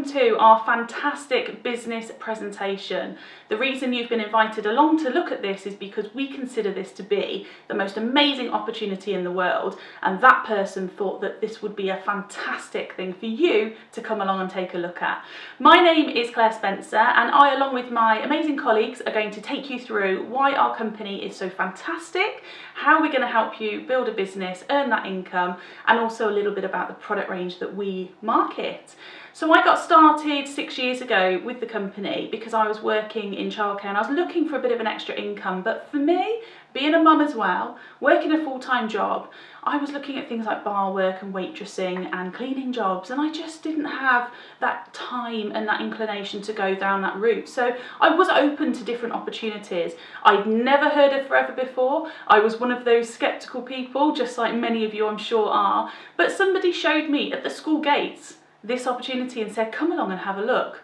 welcome to our fantastic business presentation. The reason you've been invited along to look at this is because we consider this to be the most amazing opportunity in the world, and that person thought that this would be a fantastic thing for you to come along and take a look at. My name is Claire Spencer, and I, along with my amazing colleagues, are going to take you through why our company is so fantastic, how we're going to help you build a business, earn that income, and also a little bit about the product range that we market. So I got started 6 years ago with the company because I was working in childcare and I was looking for a bit of an extra income. But for me, being a mum as well, working a full-time job, I was looking at things like bar work and waitressing and cleaning jobs, and I just didn't have that time and that inclination to go down that route. So I was open to different opportunities. I'd never heard of Forever before. I was one of those skeptical people, just like many of you I'm sure are, but somebody showed me at the school gates this opportunity and said, come along and have a look.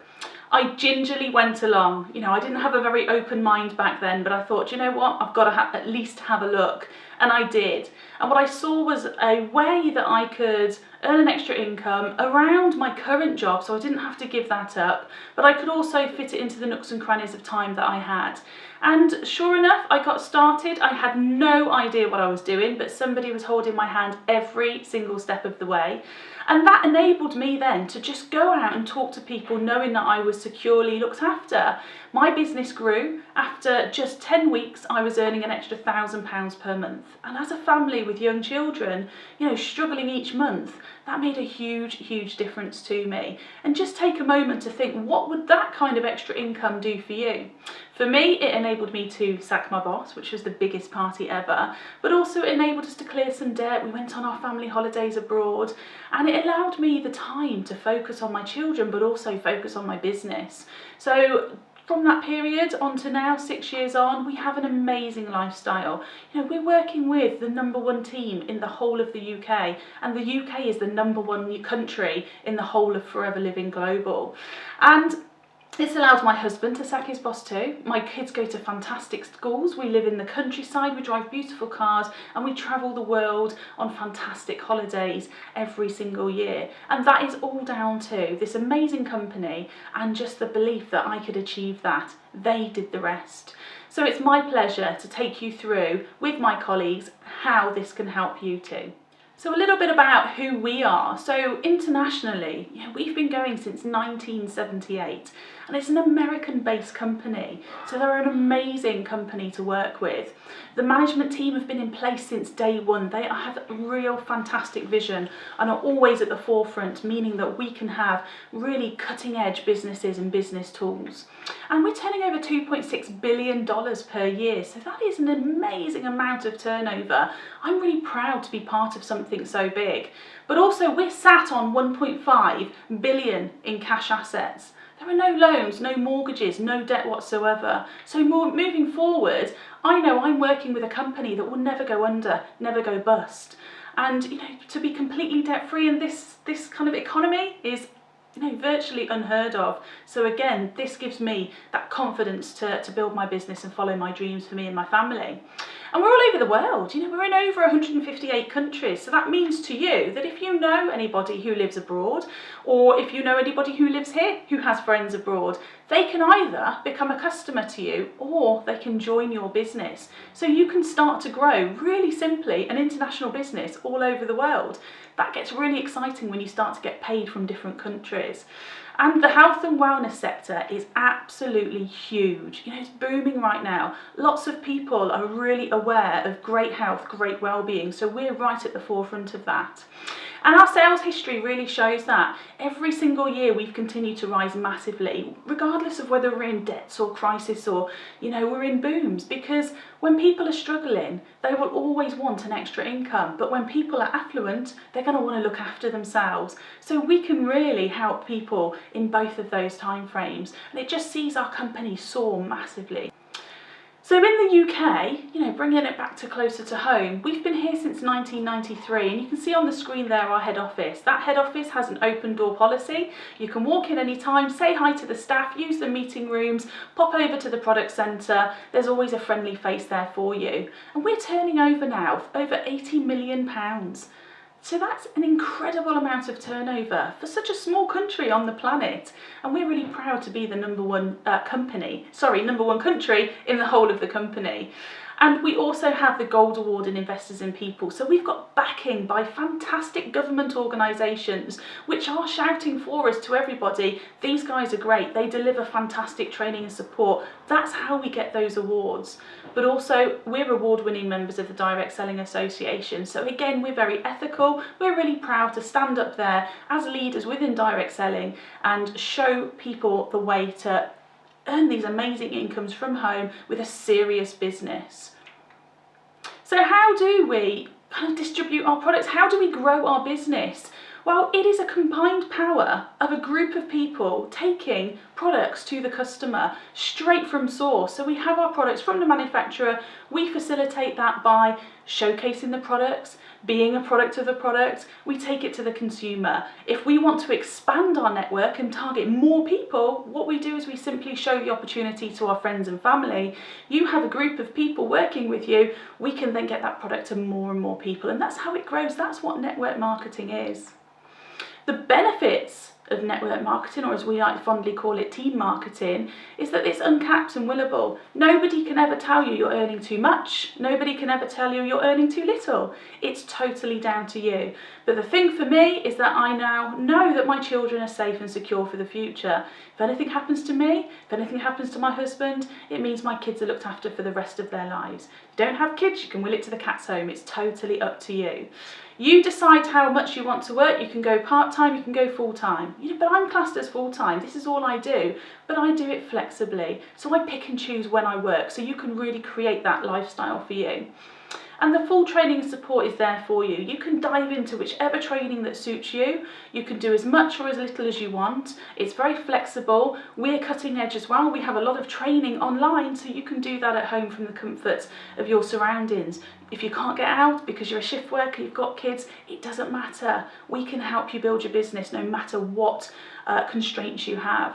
I gingerly went along. You know, I didn't have a very open mind back then, but I thought, you know what, I've got to at least have a look. And I did. And what I saw was a way that I could earn an extra income around my current job, so I didn't have to give that up, but I could also fit it into the nooks and crannies of time that I had. And sure enough, I got started. I had no idea what I was doing, but somebody was holding my hand every single step of the way. And that enabled me then to just go out and talk to people knowing that I was securely looked after. My business grew. After just 10 weeks, I was earning an extra £1,000 per month. And as a family with young children, you know, struggling each month, that made a huge difference to me. And just take a moment to think, what would that kind of extra income do for you? For me, it enabled me to sack my boss, which was the biggest party ever, but also it enabled us to clear some debt. We went on our family holidays abroad, and it allowed me the time to focus on my children, but also focus on my business. So from that period on to now, 6 years on, we have an amazing lifestyle. You know, we're working with the #1 team in the whole of the UK, and the UK is the #1 country in the whole of Forever Living Global. And this allows my husband to sack his boss too. My kids go to fantastic schools. We live in the countryside, we drive beautiful cars, and we travel the world on fantastic holidays every single year. And that is all down to this amazing company and just the belief that I could achieve that. They did the rest. So it's my pleasure to take you through with my colleagues how this can help you too. So a little bit about who we are. So internationally, you know, we've been going since 1978, and it's an American-based company. So they're an amazing company to work with. The management team have been in place since day one. They have a real fantastic vision and are always at the forefront, meaning that we can have really cutting-edge businesses and business tools. And we're turning over $2.6 billion per year, so that is an amazing amount of turnover. I'm really proud to be part of something so big. But also we're sat on 1.5 billion in cash assets. There are no loans, no mortgages, no debt whatsoever. So moving forward, I know I'm working with a company that will never go under, never go bust. And you know, to be completely debt-free in this kind of economy is, you know, virtually unheard of. So again, this gives me that confidence to build my business and follow my dreams for me and my family. And we're all over the world. You know, we're in over 158 countries. So that means to you that if you know anybody who lives abroad, or if you know anybody who lives here who has friends abroad, they can either become a customer to you or they can join your business. So you can start to grow really simply an international business all over the world. That gets really exciting when you start to get paid from different countries. And the health and wellness sector is absolutely huge. You know, it's booming right now. Lots of people are really aware of great health, great well-being, so we're right at the forefront of that. And our sales history really shows that. Every single year we've continued to rise massively, regardless of whether we're in debts or crisis or, you know, we're in booms, because when people are struggling, they will always want an extra income. But when people are affluent, they're going to want to look after themselves. So we can really help people in both of those time frames. And it just sees our company soar massively. So in the UK, you know, bringing it back to closer to home, we've been here since 1993, and you can see on the screen there our head office. That head office has an open door policy. You can walk in any time, say hi to the staff, use the meeting rooms, pop over to the product centre. There's always a friendly face there for you. And we're turning over now over £80 million. So that's an incredible amount of turnover for such a small country on the planet, and we're really proud to be the number one country in the whole of the company. And we also have the Gold Award in Investors in People. So we've got backing by fantastic government organisations which are shouting for us to everybody, these guys are great, they deliver fantastic training and support. That's how we get those awards. But also we're award-winning members of the Direct Selling Association. So again, we're very ethical. We're really proud to stand up there as leaders within direct selling and show people the way to earn these amazing incomes from home with a serious business. So how do we kind of distribute our products? How do we grow our business? Well, it is a combined power of a group of people taking products to the customer straight from source. So we have our products from the manufacturer. We facilitate that by showcasing the products, being a product of the product. We take it to the consumer. If we want to expand our network and target more people, what we do is we simply show the opportunity to our friends and family. You have a group of people working with you, we can then get that product to more and more people, and that's how it grows. That's what network marketing is. The benefits of network marketing, or as we like to fondly call it, team marketing, is that it's uncapped and willable. Nobody can ever tell you you're earning too much. Nobody can ever tell you you're earning too little. It's totally down to you. But the thing for me is that I now know that my children are safe and secure for the future. If anything happens to me, if anything happens to my husband, it means my kids are looked after for the rest of their lives. If you don't have kids, you can will it to the cat's home. It's totally up to you. You decide how much you want to work. You can go part-time, you can go full-time. But I'm classed as full-time. This is all I do, but I do it flexibly. So I pick and choose when I work, so you can really create that lifestyle for you. And the full training and support is there for you. You can dive into whichever training that suits you. You can do as much or as little as you want. It's very flexible. We're cutting edge as well. We have a lot of training online, so you can do that at home from the comfort of your surroundings. If you can't get out because you're a shift worker, you've got kids, it doesn't matter. We can help you build your business no matter what constraints you have.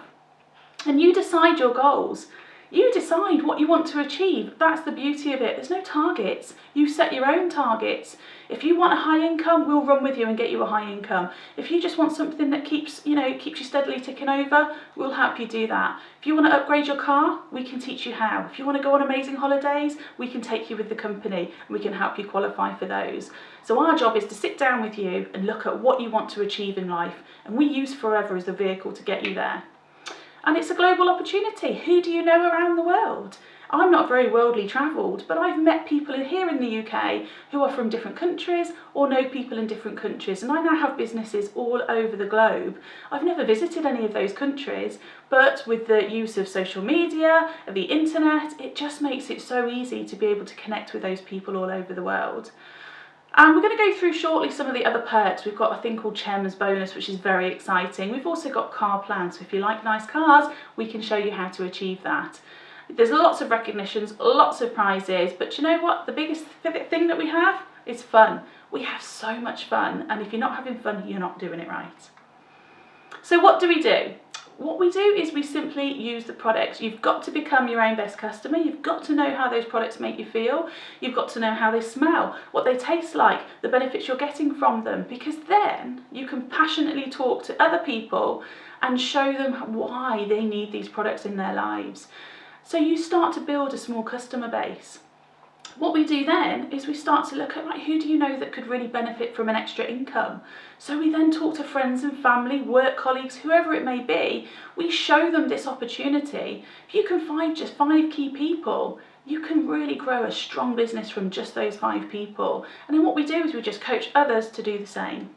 And you decide your goals. You decide what you want to achieve. That's the beauty of it. There's no targets. You set your own targets. If you want a high income, we'll run with you and get you a high income. If you just want something that keeps you steadily ticking over, we'll help you do that. If you want to upgrade your car, we can teach you how. If you want to go on amazing holidays, we can take you with the company and we can help you qualify for those. So our job is to sit down with you and look at what you want to achieve in life, and we use Forever as the vehicle to get you there. And it's a global opportunity. Who do you know around the world? I'm not very worldly travelled, but I've met people here in the UK who are from different countries or know people in different countries, and I now have businesses all over the globe. I've never visited any of those countries, but with the use of social media, the internet, it just makes it so easy to be able to connect with those people all over the world. And we're going to go through shortly some of the other perks. We've got a thing called Chairman's Bonus, which is very exciting. We've also got car plans. So if you like nice cars, we can show you how to achieve that. There's lots of recognitions, lots of prizes, but you know what? The biggest thing that we have is fun. We have so much fun, and if you're not having fun, you're not doing it right. So what do? What we do is we simply use the products. You've got to become your own best customer. You've got to know how those products make you feel. You've got to know how they smell, what they taste like, the benefits you're getting from them, because then you can passionately talk to other people and show them why they need these products in their lives. So you start to build a small customer base. What we do then is we start to look at, right, who do you know that could really benefit from an extra income? So we then talk to friends and family, work colleagues, whoever it may be. We show them this opportunity. If you can find just 5 key people, you can really grow a strong business from just those 5 people. And then what we do is we just coach others to do the same.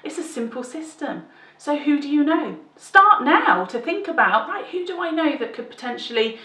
It's a simple system. So who do you know? Start now to think about, right, who do I know that could potentially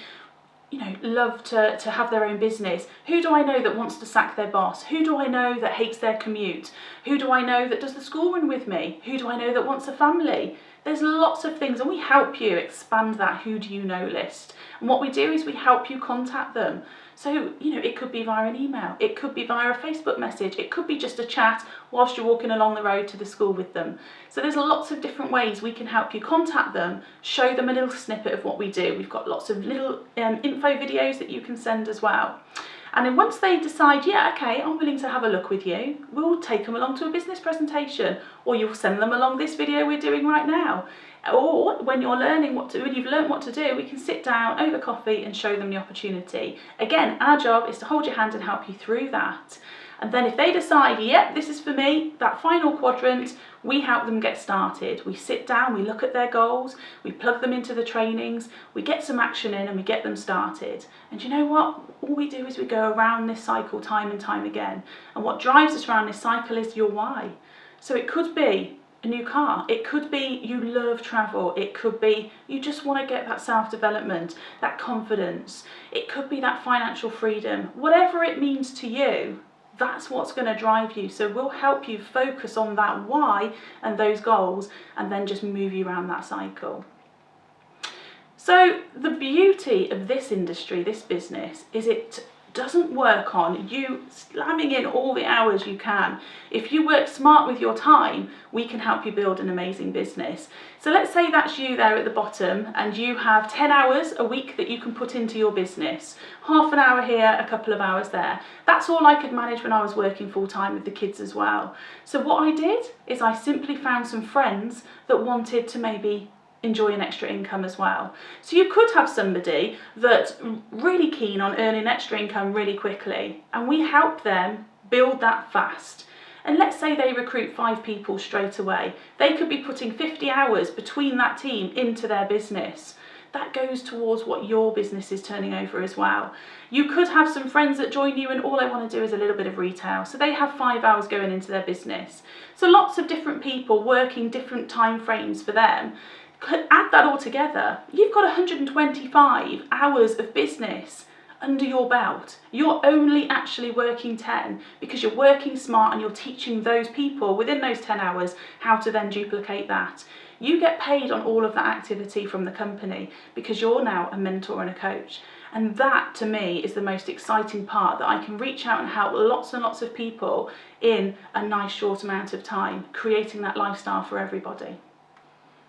love to have their own business? Who do I know that wants to sack their boss? Who do I know that hates their commute? Who do I know that does the school run with me? Who do I know that wants a family? There's lots of things, and we help you expand that who do you know list. And what we do is we help you contact them. So, it could be via an email, it could be via a Facebook message, it could be just a chat whilst you're walking along the road to the school with them. So there's lots of different ways we can help you contact them, show them a little snippet of what we do. We've got lots of little info videos that you can send as well. And then once they decide, yeah, okay, I'm willing to have a look with you, we'll take them along to a business presentation, or you'll send them along this video we're doing right now. Or when you're learning when you've learned what to do, we can sit down over coffee and show them the opportunity. Again, our job is to hold your hand and help you through that. And then if they decide, yep, this is for me, that final quadrant, we help them get started. We sit down, we look at their goals, we plug them into the trainings, we get some action in and we get them started. And you know what? All we do is we go around this cycle time and time again. And what drives us around this cycle is your why. So it could be a new car, it could be you love travel, it could be you just want to get that self-development, that confidence, it could be that financial freedom. Whatever it means to you, that's what's going to drive you. So we'll help you focus on that why and those goals, and then just move you around that cycle. So the beauty of this industry, this business, is it doesn't work on you slamming in all the hours you can. If you work smart with your time, we can help you build an amazing business. So let's say that's you there at the bottom, and you have 10 hours a week that you can put into your business. Half an hour here, a couple of hours there. That's all I could manage when I was working full time with the kids as well. So what I did is I simply found some friends that wanted to maybe enjoy an extra income as well. So you could have somebody that's really keen on earning extra income really quickly, and we help them build that fast. And let's say they recruit 5 people straight away. They could be putting 50 hours between that team into their business. That goes towards what your business is turning over as well. You could have some friends that join you and all they want to do is a little bit of retail. So they have 5 hours going into their business. So lots of different people working different time frames for them. Add that all together, you've got 125 hours of business under your belt. You're only actually working 10 because you're working smart and you're teaching those people within those 10 hours how to then duplicate that. You get paid on all of that activity from the company because you're now a mentor and a coach. And that, to me, is the most exciting part, that I can reach out and help lots and lots of people in a nice short amount of time, creating that lifestyle for everybody.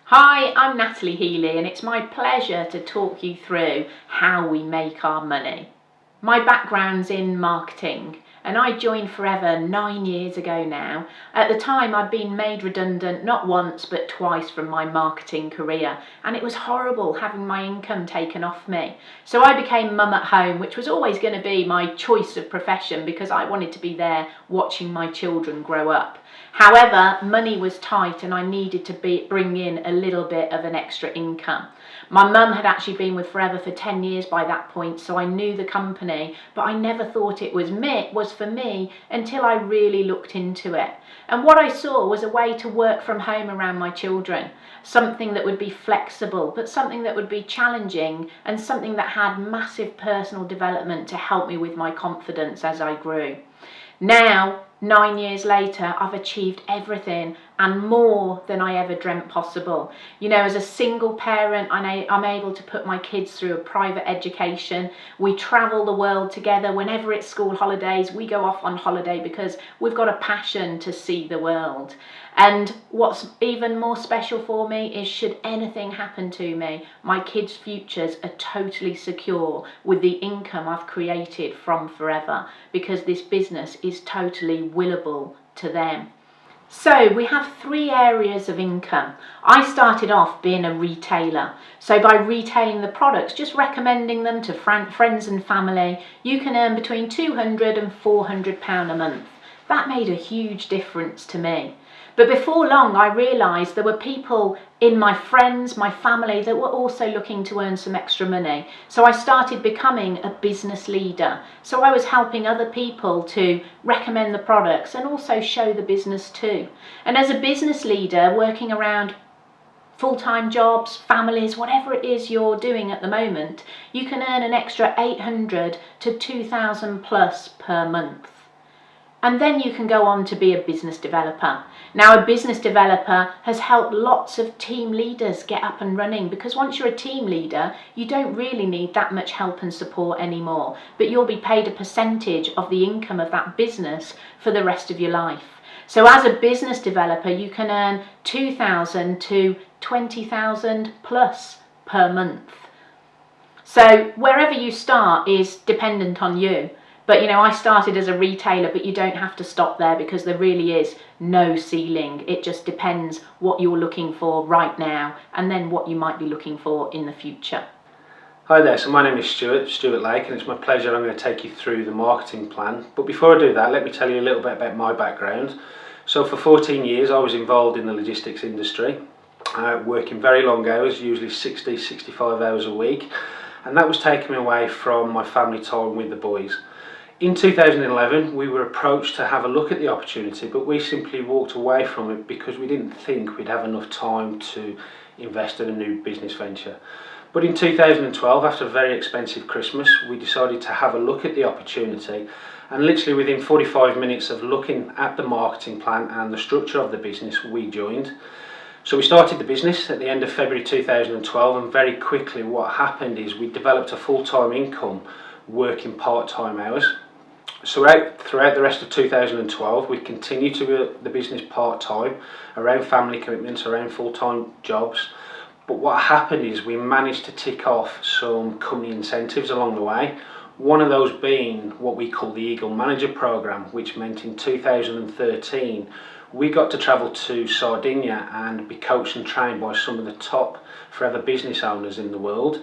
Hi, I'm Natalie Healy, and it's my pleasure to talk you through how we make our money. My background's in marketing, and I joined Forever 9 years ago now. At the time, I'd been made redundant not once but twice from my marketing career, and it was horrible having my income taken off me. So I became mum at home, which was always going to be my choice of profession because I wanted to be there watching my children grow up. However, money was tight and I needed to bring in a little bit of an extra income. My mum had actually been with Forever for 10 years by that point, so I knew the company, but I never thought it was for me until I really looked into it. And what I saw was a way to work from home around my children, something that would be flexible, but something that would be challenging and something that had massive personal development to help me with my confidence as I grew. Now, 9 years later, I've achieved everything and more than I ever dreamt possible. You know, as a single parent, I'm able to put my kids through a private education. We travel the world together. Whenever it's school holidays, we go off on holiday because we've got a passion to see the world. And what's even more special for me is, should anything happen to me, my kids' futures are totally secure with the income I've created from Forever, because this business is totally willable to them. So we have 3 areas of income. I started off being a retailer. So by retailing the products, just recommending them to friends and family, you can earn between £200 and £400 a month. That made a huge difference to me. But before long, I realised there were people in my friends, my family, that were also looking to earn some extra money. So I started becoming a business leader. So I was helping other people to recommend the products and also show the business too. And as a business leader, working around full-time jobs, families, whatever it is you're doing at the moment, you can earn an extra 800 to 2,000 plus per month. And then you can go on to be a business developer. Now, a business developer has helped lots of team leaders get up and running, because once you're a team leader, you don't really need that much help and support anymore, but you'll be paid a percentage of the income of that business for the rest of your life. So as a business developer, you can earn 2,000 to 20,000 plus per month. So wherever you start is dependent on you. But I started as a retailer, but you don't have to stop there, because there really is no ceiling. It just depends what you're looking for right now and then what you might be looking for in the future. Hi there, so my name is Stuart Lake, and it's my pleasure. I'm going to take you through the marketing plan. But before I do that, let me tell you a little bit about my background. So for 14 years I was involved in the logistics industry, working very long hours, usually 65 hours a week, and that was taking me away from my family time with the boys. In 2011 we were approached to have a look at the opportunity, but we simply walked away from it because we didn't think we'd have enough time to invest in a new business venture. But in 2012, after a very expensive Christmas, we decided to have a look at the opportunity, and literally within 45 minutes of looking at the marketing plan and the structure of the business, we joined. So we started the business at the end of February 2012, and very quickly what happened is we developed a full-time income working part-time hours. So throughout the rest of 2012 we continued to work the business part-time, around family commitments, around full-time jobs. But what happened is we managed to tick off some company incentives along the way. One of those being what we call the Eagle Manager Programme, which meant in 2013 we got to travel to Sardinia and be coached and trained by some of the top forever business owners in the world.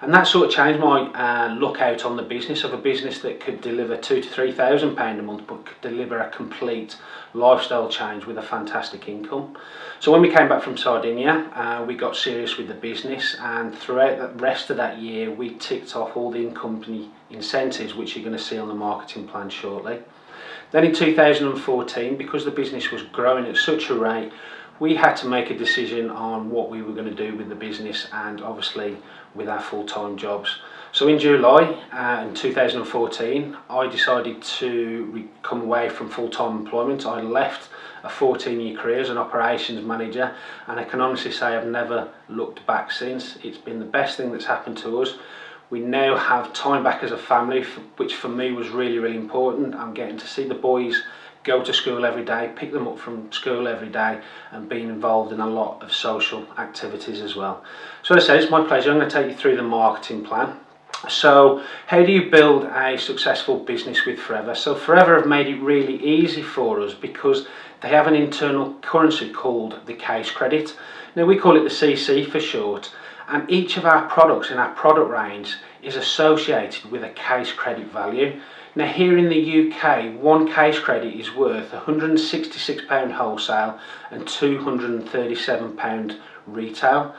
And that sort of changed my look out on the business, of a business that could deliver £2,000 to £3,000 a month, but could deliver a complete lifestyle change with a fantastic income. So when we came back from Sardinia, we got serious with the business, and throughout the rest of that year we ticked off all the company incentives, which you're going to see on the marketing plan shortly. Then in 2014, because the business was growing at such a rate, we had to make a decision on what we were going to do with the business, and obviously with our full-time jobs. So in July in 2014 I decided to come away from full-time employment. I left a 14-year career as an operations manager, and I can honestly say I've never looked back since. It's been the best thing that's happened to us. We now have time back as a family, which for me was really, really important. I'm getting to see the boys go to school every day, pick them up from school every day, and being involved in a lot of social activities as well. So as I said, it's my pleasure. I'm going to take you through the marketing plan. So how do you build a successful business with Forever? So Forever have made it really easy for us because they have an internal currency called the case credit. Now we call it the CC for short, and each of our products in our product range is associated with a case credit value. Now here in the UK, one case credit is worth £166 wholesale and £237 retail.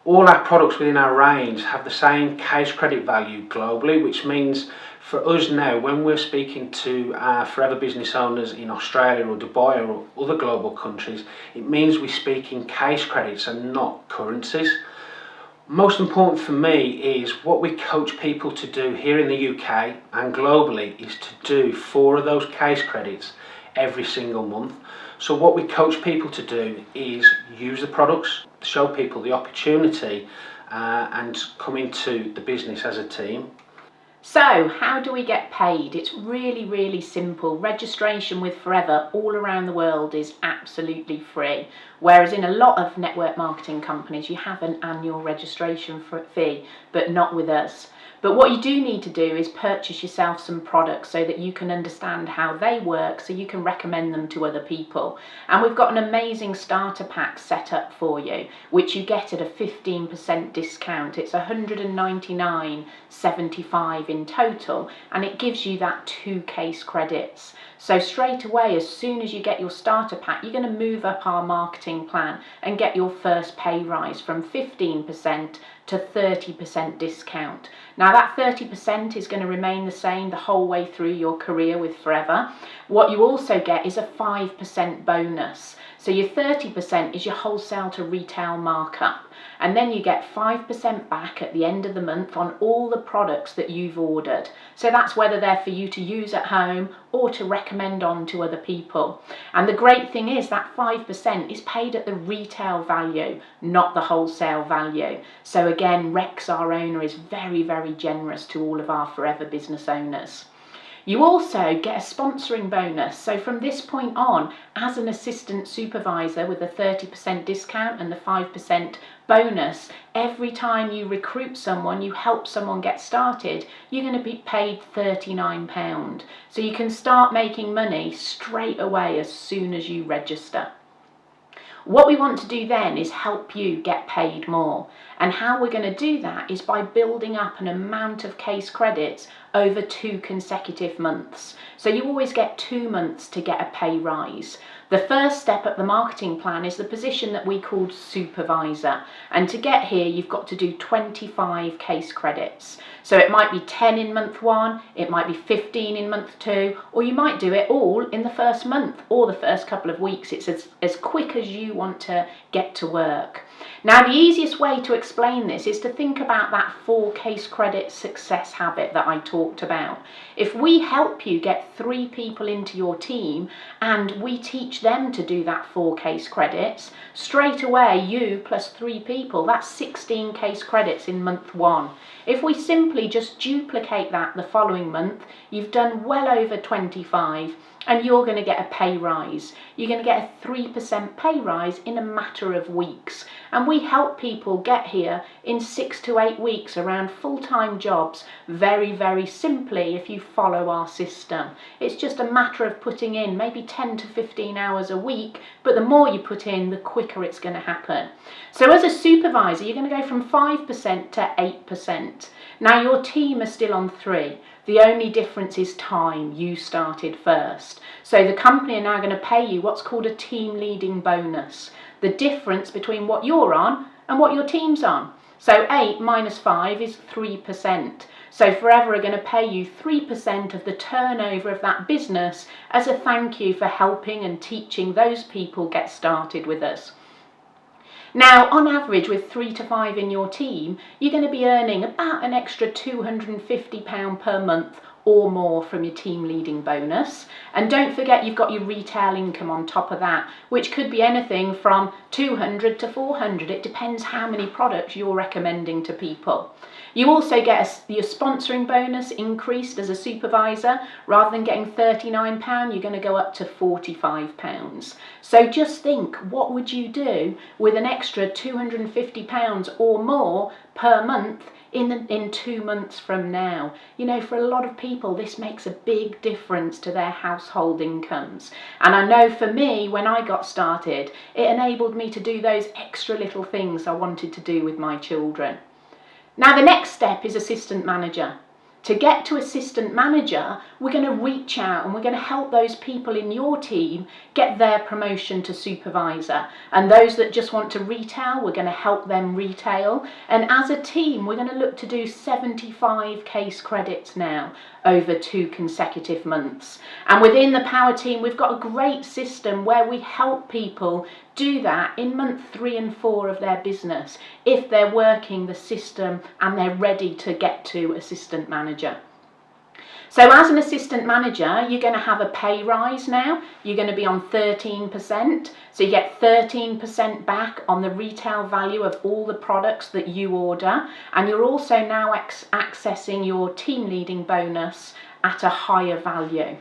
All our products within our range have the same case credit value globally, which means for us now, when we're speaking to our Forever business owners in Australia or Dubai or other global countries, it means we speak in case credits and not currencies. Most important for me is what we coach people to do here in the UK and globally is to do 4 of those case credits every single month. So what we coach people to do is use the products, show people the opportunity and come into the business as a team. So how do we get paid? It's really, really simple. Registration with Forever all around the world is absolutely free, whereas in a lot of network marketing companies you have an annual registration fee, but not with us. But what you do need to do is purchase yourself some products so that you can understand how they work, so you can recommend them to other people. And we've got an amazing starter pack set up for you, which you get at a 15% discount. It's $199.75 in total, and it gives you that 2 case credits. So straight away, as soon as you get your starter pack, you're going to move up our marketing plan and get your first pay rise from 15% to 30% discount. Now that 30% is going to remain the same the whole way through your career with Forever. What you also get is a 5% bonus. So your 30% is your wholesale to retail markup, and then you get 5% back at the end of the month on all the products that you've ordered. So that's whether they're for you to use at home or to recommend on to other people. And the great thing is that 5% is paid at the retail value, not the wholesale value. So again, Rex, our owner, is very, very generous to all of our Forever business owners. You also get a sponsoring bonus. So from this point on, as an assistant supervisor with a 30% discount and the 5% bonus, every time you recruit someone, you help someone get started, you're going to be paid £39. So you can start making money straight away as soon as you register. What we want to do then is help you get paid more. And how we're going to do that is by building up an amount of case credits over 2 consecutive months. So you always get 2 months to get a pay rise. The first step at the marketing plan is the position that we called supervisor. And to get here, you've got to do 25 case credits. So it might be 10 in month 1, it might be 15 in month 2, or you might do it all in the first month or the first couple of weeks. It's as quick as you want to get to work. Now, the easiest way to explain this is to think about that 4 case credit success habit that I talked about. If we help you get 3 people into your team and we teach them to do that 4 case credits, straight away you plus 3 people, that's 16 case credits in month 1. If we simply just duplicate that the following month, you've done well over 25 and you're going to get a pay rise. You're going to get a 3% pay rise in a matter of weeks. And we help people get here in 6 to 8 weeks around full-time jobs very, very simply if you follow our system. It's just a matter of putting in maybe 10 to 15 hours a week, but the more you put in, the quicker it's going to happen. So as a supervisor, you're going to go from 5% to 8%. Now your team are still on 3. The only difference is time. You started first. So the company are now going to pay you what's called a team leading bonus. The difference between what you're on and what your team's on. So 8 minus 5 is 3%. So Forever are going to pay you 3% of the turnover of that business as a thank you for helping and teaching those people get started with us. Now, on average, with 3 to 5 in your team, you're going to be earning about an extra £250 per month or more from your team leading bonus. And don't forget you've got your retail income on top of that, which could be anything from 200 to 400. It depends how many products you're recommending to people. You also get your sponsoring bonus increased as a supervisor. Rather than getting £39, you're going to go up to £45. So just think, what would you do with an extra £250 or more per month in 2 months from now? You know, for a lot of people, this makes a big difference to their household incomes. And I know for me, when I got started, it enabled me to do those extra little things I wanted to do with my children. Now, the next step is assistant manager. To get to assistant manager, we're going to reach out and we're going to help those people in your team get their promotion to supervisor. And those that just want to retail, we're going to help them retail. And as a team, we're going to look to do 75 case credits now over 2 consecutive months. And within the Power team, we've got a great system where we help people do that in month 3 and 4 of their business if they're working the system and they're ready to get to assistant manager. So as an assistant manager, you're going to have a pay rise now. You're going to be on 13%. So you get 13% back on the retail value of all the products that you order. And you're also now accessing your team leading bonus at a higher value.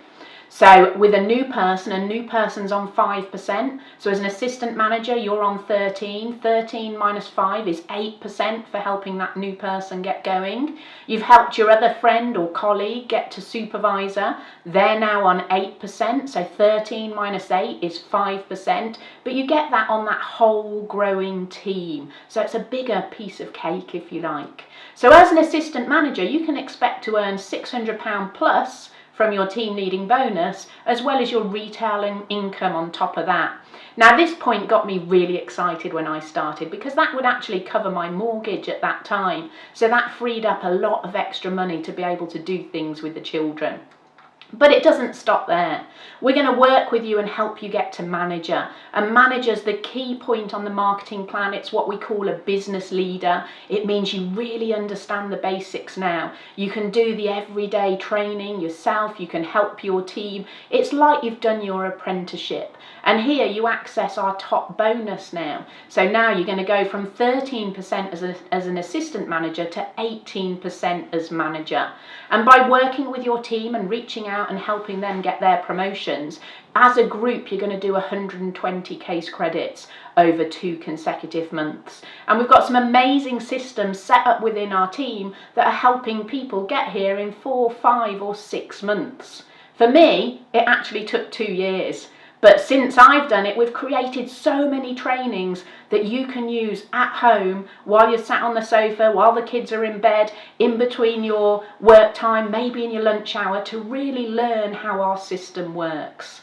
So with a new person's on 5%. So as an assistant manager, you're on 13. 13 minus 5 is 8% for helping that new person get going. You've helped your other friend or colleague get to supervisor. They're now on 8%. So 13 minus 8 is 5%. But you get that on that whole growing team. So it's a bigger piece of cake, if you like. So as an assistant manager, you can expect to earn £600 plus from your team leading bonus, as well as your retail income on top of that. Now, this point got me really excited when I started because that would actually cover my mortgage at that time. So that freed up a lot of extra money to be able to do things with the children. But it doesn't stop there. We're going to work with you and help you get to manager. And manager's the key point on the marketing plan. It's what we call a business leader. It means you really understand the basics now. You can do the everyday training yourself. You can help your team. It's like you've done your apprenticeship. And here you access our top bonus now. So now you're going to go from 13% as an assistant manager to 18% as manager. And by working with your team and reaching out and helping them get their promotions, as a group you're going to do 120 case credits over 2 consecutive months. And we've got some amazing systems set up within our team that are helping people get here in 4, 5 or 6 months. For me, it actually took 2 years. But since I've done it, we've created so many trainings that you can use at home while you're sat on the sofa, while the kids are in bed, in between your work time, maybe in your lunch hour, to really learn how our system works.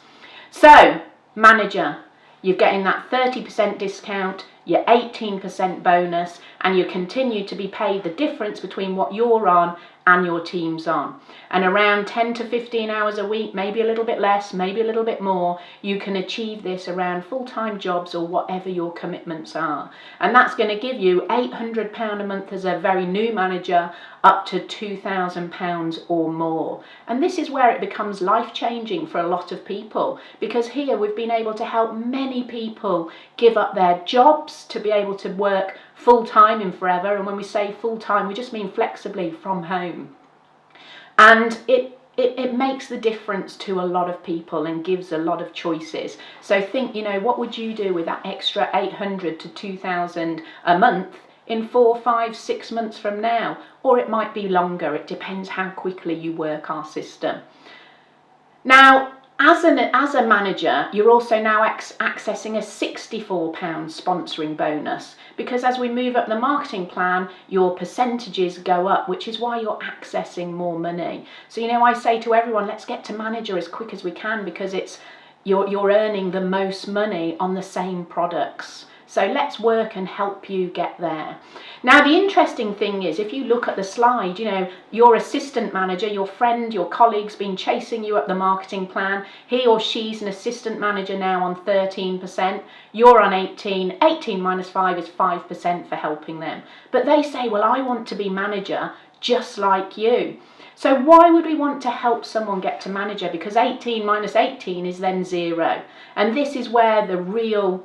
So, manager, you're getting that 30% discount, your 18% bonus, and you continue to be paid the difference between what you're on and your team's on. And around 10 to 15 hours a week, maybe a little bit less, maybe a little bit more, you can achieve this around full-time jobs or whatever your commitments are. And that's going to give you £800 a month as a very new manager, up to £2,000 or more. And this is where it becomes life-changing for a lot of people, because here we've been able to help many people give up their jobs to be able to work full-time in Forever. And when we say full-time, we just mean flexibly from home. And it makes the difference to a lot of people and gives a lot of choices. So think, what would you do with that extra 800 to 2,000 a month in 4, 5, 6 months from now? Or it might be longer. It depends how quickly you work our system. Now, as a manager, you're also now accessing a £64 sponsoring bonus, because as we move up the marketing plan, your percentages go up, which is why you're accessing more money. So, I say to everyone, let's get to manager as quick as we can, because you're earning the most money on the same products. So let's work and help you get there. Now, the interesting thing is, if you look at the slide, your assistant manager, your friend, your colleague's been chasing you up the marketing plan. He or she's an assistant manager now on 13%. You're on 18. 18 minus 5 is 5% for helping them. But they say, well, I want to be manager just like you. So why would we want to help someone get to manager? Because 18 minus 18 is then 0. And this is where the real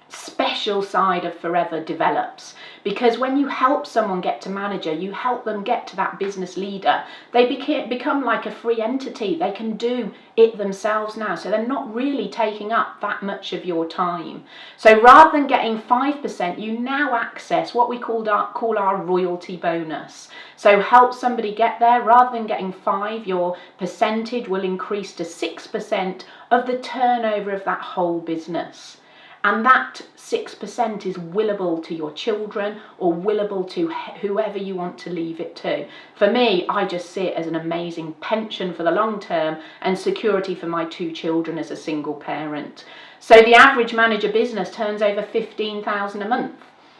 special side of Forever develops, because when you help someone get to manager, you help them get to that business leader. They become like a free entity. They can do it themselves now, so they're not really taking up that much of your time. So rather than getting 5%, you now access what we call our royalty bonus. So help somebody get there. Rather than getting 5, your percentage will increase to 6% of the turnover of that whole business. And that 6% is willable to your children or willable to whoever you want to leave it to. For me, I just see it as an amazing pension for the long term and security for my 2 children as a single parent. So the average manager business turns over £15,000 a month.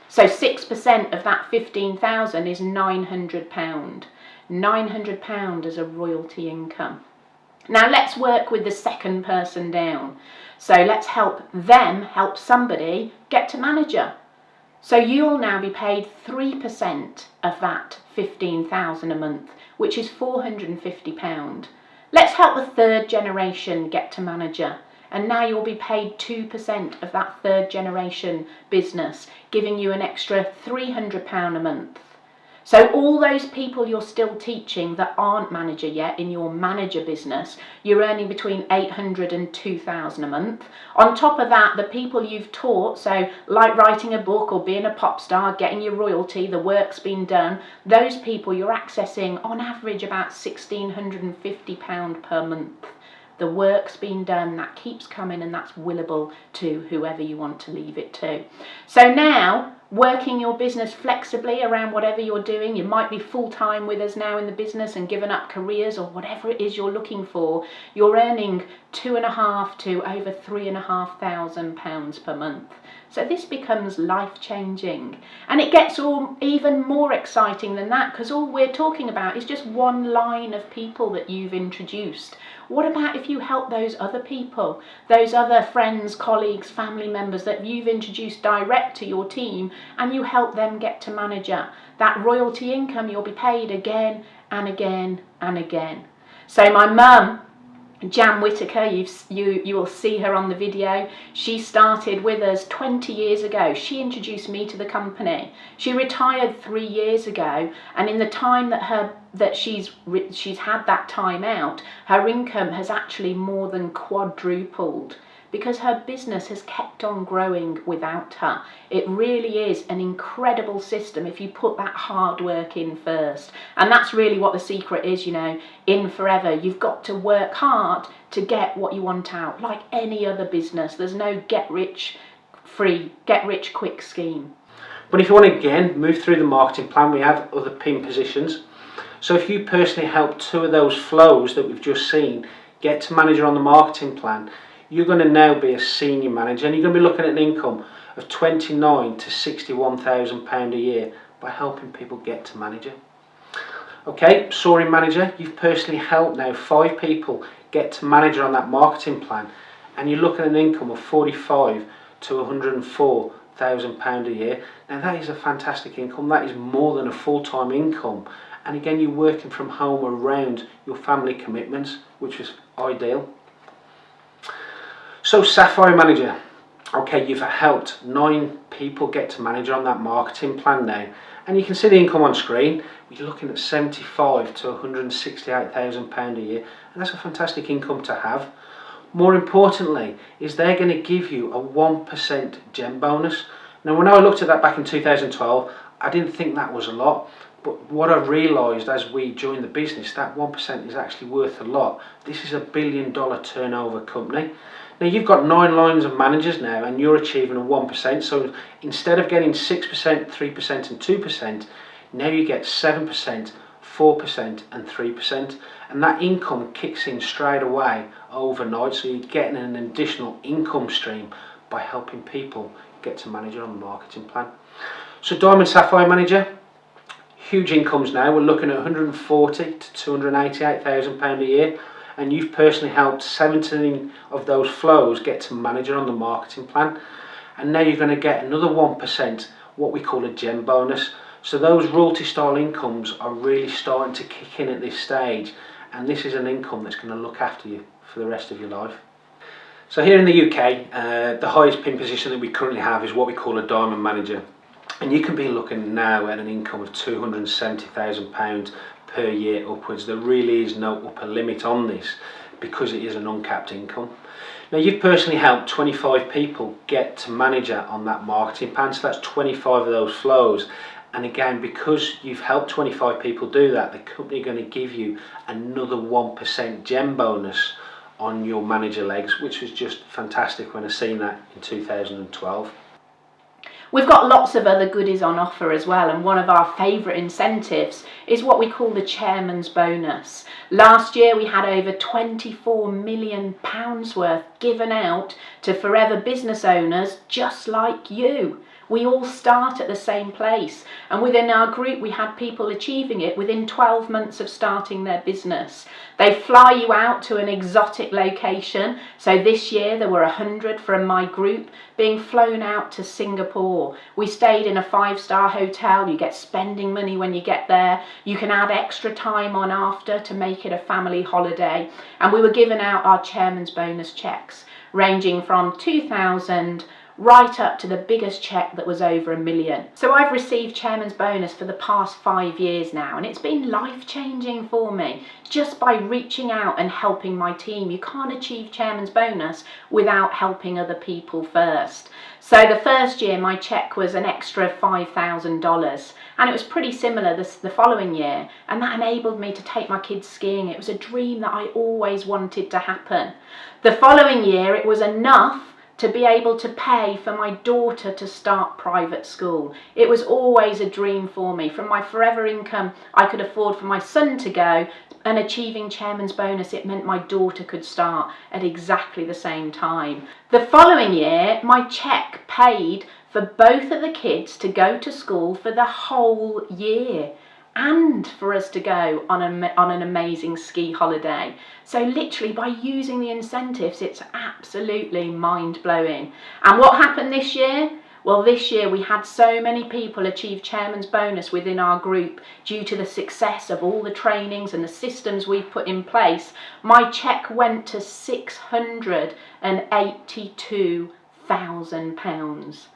So 6% of that £15,000 is £900. £900 as a royalty income. Now let's work with the second person down. So let's help somebody get to manager. So you'll now be paid 3% of that £15,000 a month, which is £450. Let's help the third generation get to manager. And now you'll be paid 2% of that third generation business, giving you an extra £300 a month. So all those people you're still teaching that aren't manager yet in your manager business, you're earning between £800 and £2,000 a month. On top of that, the people you've taught, so like writing a book or being a pop star, getting your royalty, the work's been done, those people you're accessing on average about £1,650 per month. The work's been done, that keeps coming, and that's willable to whoever you want to leave it to. So now working your business flexibly around whatever you're doing. You might be full-time with us now in the business and given up careers or whatever it is you're looking for. You're earning £2,500 to over £3,500 per month. So this becomes life-changing, and it gets even more exciting than that, because all we're talking about is just one line of people that you've introduced. What about if you help those other people, those other friends, colleagues, family members that you've introduced direct to your team, and you help them get to manager? That royalty income, you'll be paid again and again and again. So my mum, Jan Whitaker, you will see her on the video. She started with us 20 years ago. She introduced me to the company. She retired 3 years ago, and in the time that she's had that time out, her income has actually more than quadrupled, because her business has kept on growing without her. It really is an incredible system if you put that hard work in first. And that's really what the secret is, in Forever. You've got to work hard to get what you want out. Like any other business, there's no get rich quick scheme. But if you want to again move through the marketing plan, we have other pin positions. So if you personally help 2 of those flows that we've just seen get to manager on the marketing plan, you're going to now be a senior manager, and you're going to be looking at an income of £29,000 to £61,000 a year by helping people get to manager. Okay, soaring manager, you've personally helped now 5 people get to manager on that marketing plan, and you're looking at an income of £45,000 to £104,000 a year. Now that is a fantastic income. That is more than a full-time income, and again, you're working from home around your family commitments, which is ideal. So Sapphire Manager, okay, you've helped 9 people get to manager on that marketing plan now, and you can see the income on screen. You're looking at £75,000 to £168,000 a year, and that's a fantastic income to have. More importantly, is they're going to give you a 1% gem bonus. Now, when I looked at that back in 2012, I didn't think that was a lot. But what I realised as we joined the business, that 1% is actually worth a lot. This is a $1 billion turnover company. Now you've got 9 lines of managers now, and you're achieving a 1%. So instead of getting 6%, 3% and 2%, now you get 7%, 4% and 3. And that income kicks in straight away overnight. So you're getting an additional income stream by helping people get to manager on the marketing plan. So Diamond Sapphire Manager, huge incomes now. We're looking at £140,000 to £288,000 a year, and you've personally helped 17 of those flows get to manager on the marketing plan. And now you're going to get another 1%, what we call a gem bonus. So those royalty style incomes are really starting to kick in at this stage, and this is an income that's going to look after you for the rest of your life. So here in the UK, the highest pin position that we currently have is what we call a Diamond Manager. And you can be looking now at an income of £270,000 per year upwards. There really is no upper limit on this because it is an uncapped income. Now you've personally helped 25 people get to manager on that marketing plan, so that's 25 of those flows. And again, because you've helped 25 people do that, the company are going to give you another 1% gem bonus on your manager legs, which was just fantastic when I seen that in 2012. We've got lots of other goodies on offer as well, and one of our favourite incentives is what we call the Chairman's Bonus. Last year we had over £24 million worth given out to Forever business owners just like you. We all start at the same place, and within our group we had people achieving it within 12 months of starting their business. They fly you out to an exotic location. So this year there were 100 from my group being flown out to Singapore. We stayed in a 5-star hotel. You get spending money when you get there. You can add extra time on after to make it a family holiday. And we were giving out our Chairman's Bonus checks, ranging from £2,000 right up to the biggest check that was over £1 million. So I've received Chairman's Bonus for the past 5 years now, and it's been life-changing for me just by reaching out and helping my team. You can't achieve Chairman's Bonus without helping other people first. So the first year my check was an extra $5,000, and it was pretty similar the following year, and that enabled me to take my kids skiing. It was a dream that I always wanted to happen. The following year it was enough to be able to pay for my daughter to start private school. It was always a dream for me. From my forever income, I could afford for my son to go, and achieving chairman's bonus, it meant my daughter could start at exactly the same time. The following year, my cheque paid for both of the kids to go to school for the whole year, and for us to go on an amazing ski holiday. So literally, by using the incentives, it's absolutely mind-blowing. And what happened this year? Well, this year we had so many people achieve chairman's bonus within our group due to the success of all the trainings and the systems we've put in place. My cheque went to £682,000.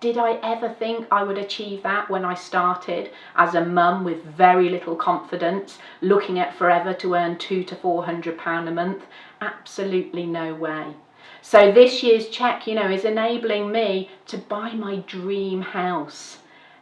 Did I ever think I would achieve that when I started as a mum with very little confidence, looking at forever to earn £200 to £400 a month? Absolutely no way. So this year's cheque, is enabling me to buy my dream house.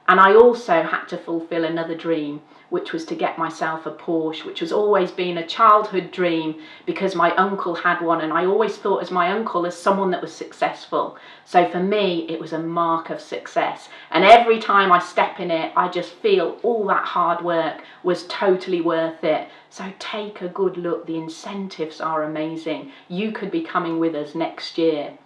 And I also had to fulfil another dream, which was to get myself a Porsche, which has always been a childhood dream because my uncle had one, and I always thought as my uncle as someone that was successful. So for me, it was a mark of success. And every time I step in it, I just feel all that hard work was totally worth it. So take a good look. The incentives are amazing. You could be coming with us next year.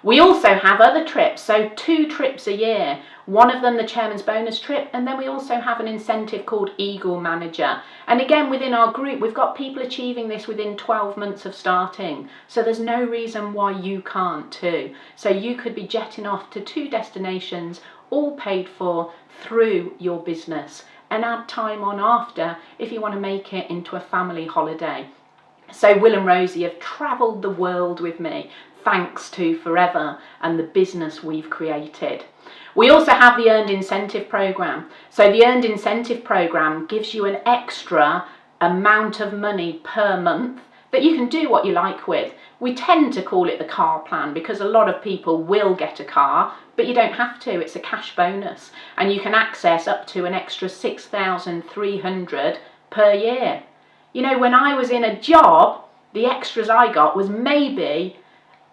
We also have other trips, so 2 trips a year. One of them the chairman's bonus trip, and then we also have an incentive called Eagle Manager. And again, within our group, we've got people achieving this within 12 months of starting. So there's no reason why you can't too. So you could be jetting off to 2 destinations, all paid for through your business, and add time on after if you want to make it into a family holiday. So Will and Rosie have travelled the world with me, thanks to Forever and the business we've created. We also have the Earned Incentive Programme. So the Earned Incentive Programme gives you an extra amount of money per month that you can do what you like with. We tend to call it the car plan because a lot of people will get a car, but you don't have to. It's a cash bonus, and you can access up to an extra $6,300 per year. When I was in a job, the extras I got was maybe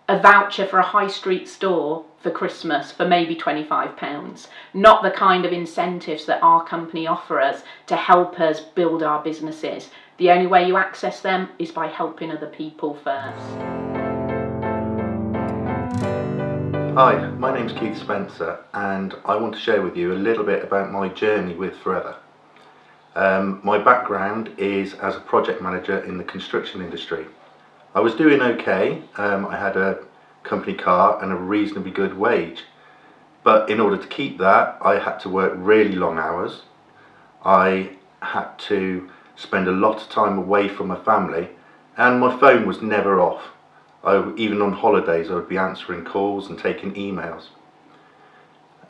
a voucher for a high street store for Christmas for maybe £25, not the kind of incentives that our company offer us to help us build our businesses. The only way you access them is by helping other people first. Hi, my name's Keith Spencer, and I want to share with you a little bit about my journey with Forever. My background is as a project manager in the construction industry. I was doing okay. I had a company car and a reasonably good wage, but in order to keep that, I had to work really long hours. I had to spend a lot of time away from my family, and my phone was never off. Even on holidays, I would be answering calls and taking emails.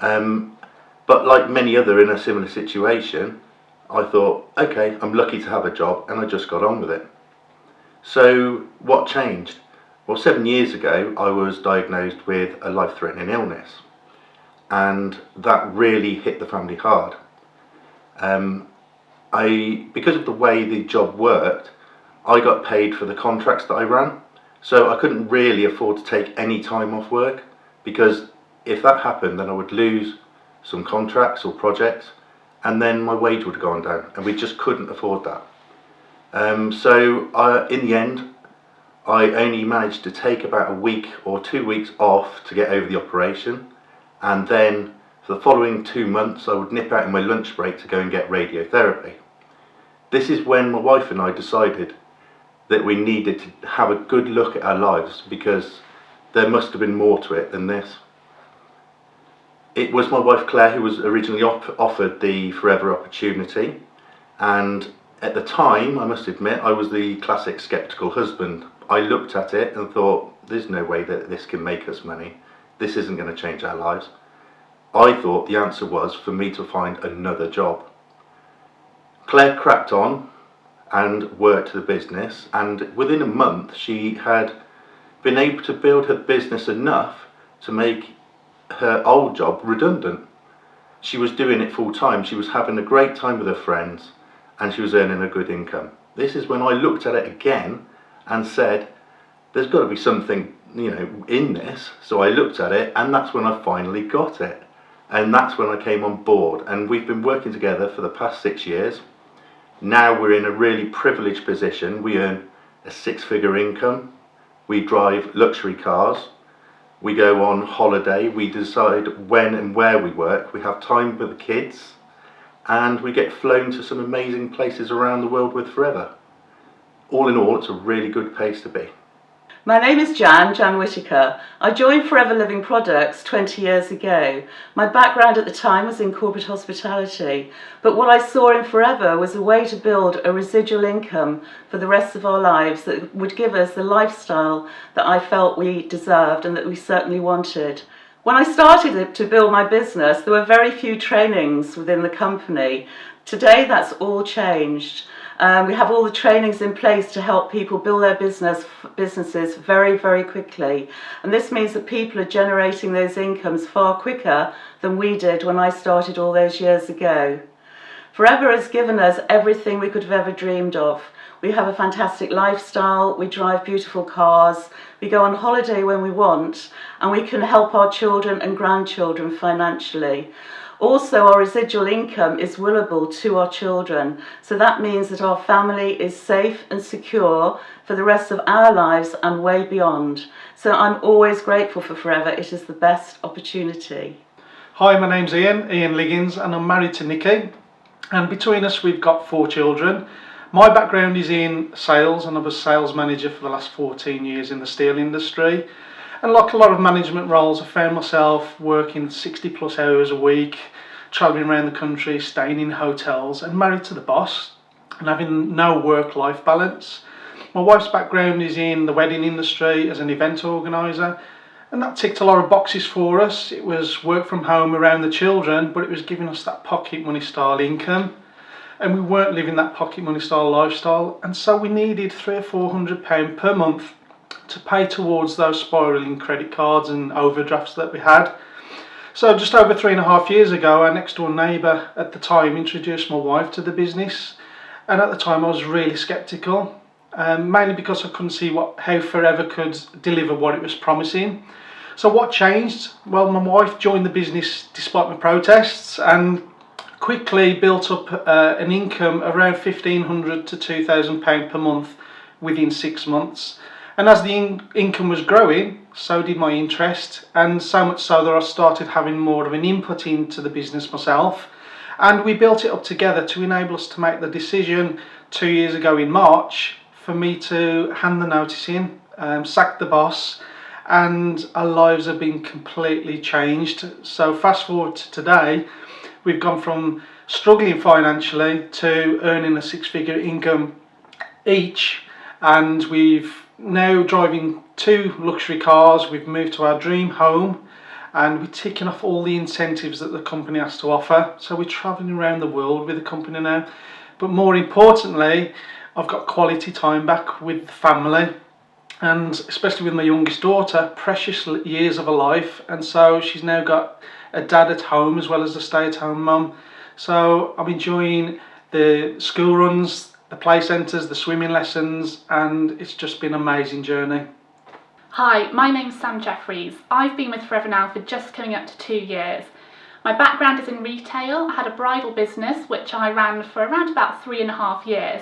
But like many other in a similar situation, I thought, okay, I'm lucky to have a job, and I just got on with it. So what changed? Well, 7 years ago, I was diagnosed with a life-threatening illness, and that really hit the family hard. Because of the way the job worked, I got paid for the contracts that I ran, so I couldn't really afford to take any time off work, because if that happened, then I would lose some contracts or projects, and then my wage would have gone down, and we just couldn't afford that. So in the end, I only managed to take about a week or 2 weeks off to get over the operation, and then for the following 2 months I would nip out in my lunch break to go and get radiotherapy. This is when my wife and I decided that we needed to have a good look at our lives, because there must have been more to it than this. It was my wife Claire who was originally offered the Forever opportunity, and at the time, I must admit, I was the classic sceptical husband. I looked at it and thought, there's no way that this can make us money. This isn't going to change our lives. I thought the answer was for me to find another job. Claire cracked on and worked the business, and within a month she had been able to build her business enough to make her old job redundant. She was doing it full time, she was having a great time with her friends, and she was earning a good income. This is when I looked at it again and said, there's got to be something in this. So I looked at it, and that's when I finally got it. And that's when I came on board. And we've been working together for the past 6 years. Now we're in a really privileged position. We earn a 6-figure income. We drive luxury cars. We go on holiday. We decide when and where we work. We have time with the kids. And we get flown to some amazing places around the world with Forever. All in all, it's a really good place to be. My name is Jan Whittaker. I joined Forever Living Products 20 years ago. My background at the time was in corporate hospitality, but what I saw in Forever was a way to build a residual income for the rest of our lives that would give us the lifestyle that I felt we deserved and that we certainly wanted. When I started to build my business, there were very few trainings within the company. Today, that's all changed. We have all the trainings in place to help people build their businesses very, very quickly. And this means that people are generating those incomes far quicker than we did when I started all those years ago. Forever has given us everything we could have ever dreamed of. We have a fantastic lifestyle, we drive beautiful cars, we go on holiday when we want, and we can help our children and grandchildren financially. Also, our residual income is willable to our children, so that means that our family is safe and secure for the rest of our lives and way beyond. So I'm always grateful for Forever. It is the best opportunity. Hi, my name's Ian Liggins, and I'm married to Nikki, and between us we've got 4 children. My background is in sales, and I was sales manager for the last 14 years in the steel industry. And like a lot of management roles, I found myself working 60 plus hours a week, travelling around the country, staying in hotels, and married to the boss, and having no work-life balance. My wife's background is in the wedding industry as an event organiser, and that ticked a lot of boxes for us. It was work from home around the children, but it was giving us that pocket money style income. And we weren't living that pocket money style lifestyle, and so we needed £300 or £400 per month to pay towards those spiralling credit cards and overdrafts that we had. So just over 3.5 years ago, our next door neighbour at the time introduced my wife to the business, and at the time I was really sceptical, mainly because I couldn't see how Forever could deliver what it was promising. So what changed? Well, my wife joined the business despite my protests and quickly built up an income around £1,500 to £2,000 per month within 6 months. And as the income was growing, so did my interest, and so much so that I started having more of an input into the business myself. And we built it up together to enable us to make the decision 2 years ago in March for me to hand the notice in, sack the boss, and our lives have been completely changed. So fast forward to today, we've gone from struggling financially to earning a 6-figure income each, and we've now driving 2 luxury cars. We've moved to our dream home, and we're ticking off all the incentives that the company has to offer. So we're travelling around the world with the company now, but more importantly, I've got quality time back with the family, and especially with my youngest daughter, precious years of her life. And so she's now got a dad at home as well as a stay-at-home mum. So I'm enjoying the school runs, the play centres, the swimming lessons, and it's just been an amazing journey. Hi, my name's Sam Jeffries. I've been with Forever now for just coming up to 2 years. My background is in retail. I had a bridal business which I ran for around about 3.5 years.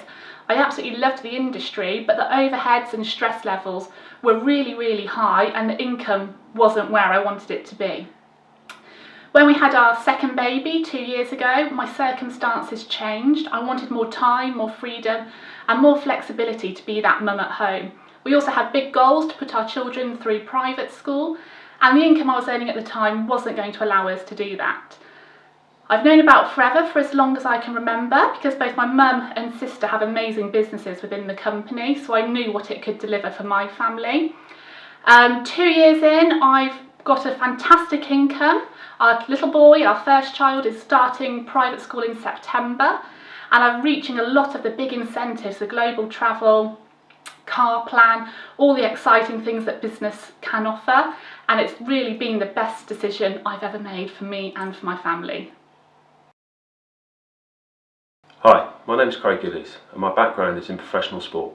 I absolutely loved the industry, but the overheads and stress levels were really, really high, and the income wasn't where I wanted it to be. When we had our second baby 2 years ago, my circumstances changed. I wanted more time, more freedom, and more flexibility to be that mum at home. We also had big goals to put our children through private school, and the income I was earning at the time wasn't going to allow us to do that. I've known about Forever for as long as I can remember, because both my mum and sister have amazing businesses within the company, so I knew what it could deliver for my family. 2 years in, I've got a fantastic income. Our little boy, our first child, is starting private school in September, and I'm reaching a lot of the big incentives, the global travel, car plan, all the exciting things that business can offer, and it's really been the best decision I've ever made for me and for my family. Hi, my name's Craig Gillies, and my background is in professional sport.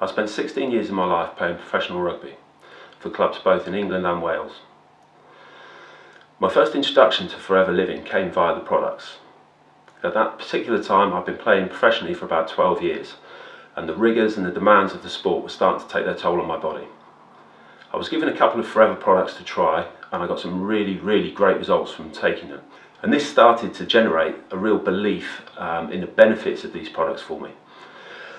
I spent 16 years of my life playing professional rugby. for clubs both in England and Wales. My first introduction to Forever Living came via the products. At that particular time I'd been playing professionally for about 12 years, and the rigours and the demands of the sport were starting to take their toll on my body. I was given a couple of Forever products to try, and I got some really great results from taking them. And this started to generate a real belief in the benefits of these products for me.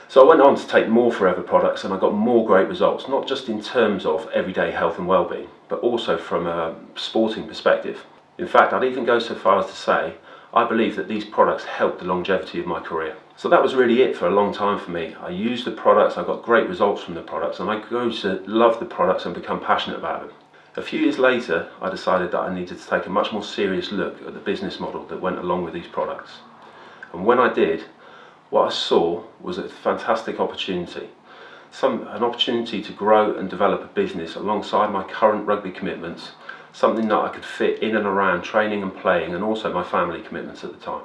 So I went on to take more Forever products, and I got more great results, not just in terms of everyday health and well-being, but also from a sporting perspective. In fact, I'd even go so far as to say, I believe that these products helped the longevity of my career. So that was really it for a long time for me. I used the products, I got great results from the products, and I grew to love the products and become passionate about them. A few years later, I decided that I needed to take a much more serious look at the business model that went along with these products. And when I did, what I saw was a fantastic opportunity. An opportunity to grow and develop a business alongside my current rugby commitments, something that I could fit in and around training and playing, and also my family commitments at the time.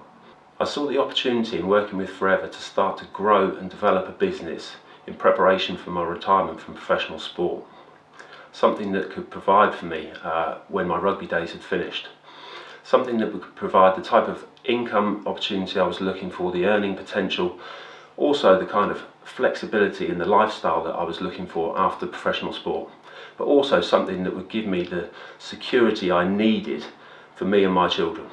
I saw the opportunity in working with Forever to start to grow and develop a business in preparation for my retirement from professional sport. Something that could provide for me when my rugby days had finished. Something that would provide the type of income opportunity I was looking for, the earning potential, also the kind of flexibility in the lifestyle that I was looking for after professional sport, but also something that would give me the security I needed for me and my children.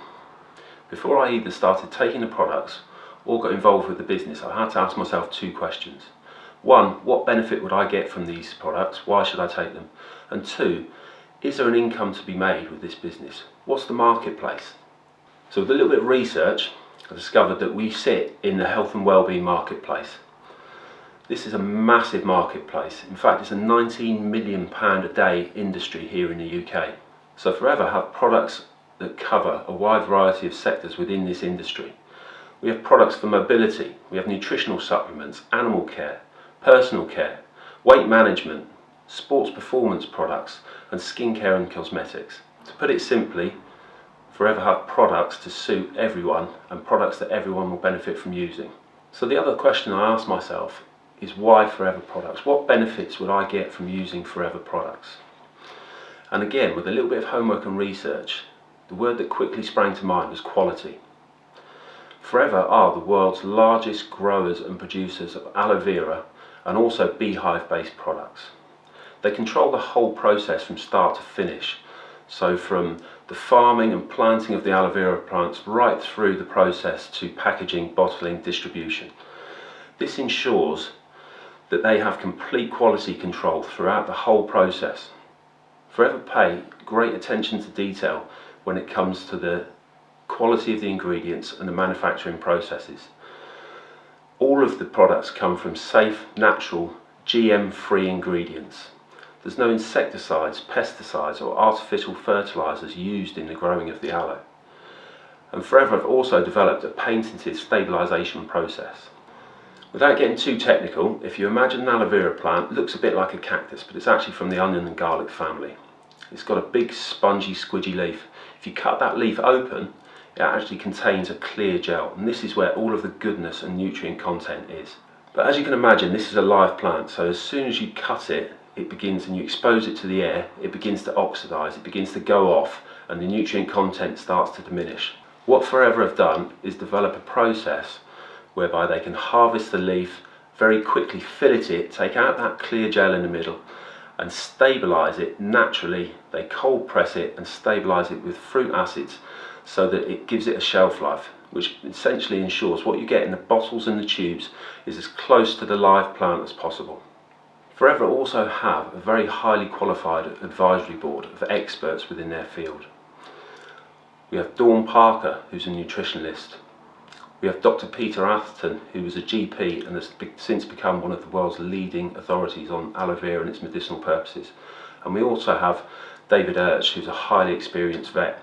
Before I either started taking the products or got involved with the business, I had to ask myself two questions. One, what benefit would I get from these products? Why should I take them? And two, is there an income to be made with this business? What's the marketplace? So with a little bit of research, I discovered that we sit in the health and wellbeing marketplace. This is a massive marketplace. In fact, it's a £19 million a day industry here in the UK. So Forever have products that cover a wide variety of sectors within this industry. We have products for mobility, we have nutritional supplements, animal care, personal care, weight management, sports performance products, and skincare and cosmetics. To put it simply, Forever have products to suit everyone and products that everyone will benefit from using. So the other question I asked myself is, why Forever products? What benefits would I get from using Forever products? And again, with a little bit of homework and research, the word that quickly sprang to mind was quality. Forever are the world's largest growers and producers of aloe vera and also beehive-based products. They control the whole process from start to finish. So from the farming and planting of the aloe vera plants right through the process to packaging, bottling, distribution. This ensures that they have complete quality control throughout the whole process. Forever pay great attention to detail when it comes to the quality of the ingredients and the manufacturing processes. All of the products come from safe, natural, GM-free ingredients. There's no insecticides, pesticides or artificial fertilisers used in the growing of the aloe. And Forever have also developed a patented stabilisation process. Without getting too technical, if you imagine an aloe vera plant, it looks a bit like a cactus, but it's actually from the onion and garlic family. It's got a big spongy squidgy leaf. If you cut that leaf open, it actually contains a clear gel, and this is where all of the goodness and nutrient content is. But as you can imagine, this is a live plant, so as soon as you cut it, it begins, and you expose it to the air, it begins to oxidise, it begins to go off, and the nutrient content starts to diminish. What Forever have done is develop a process whereby they can harvest the leaf, very quickly fillet it, take out that clear gel in the middle, and stabilise it naturally. They cold press it and stabilise it with fruit acids so that it gives it a shelf life, which essentially ensures what you get in the bottles and the tubes is as close to the live plant as possible. Forever also have a very highly qualified advisory board of experts within their field. We have Dawn Parker, who's a nutritionist. We have Dr. Peter Atherton, who was a GP and has since become one of the world's leading authorities on aloe vera and its medicinal purposes. And we also have David Urch, who's a highly experienced vet.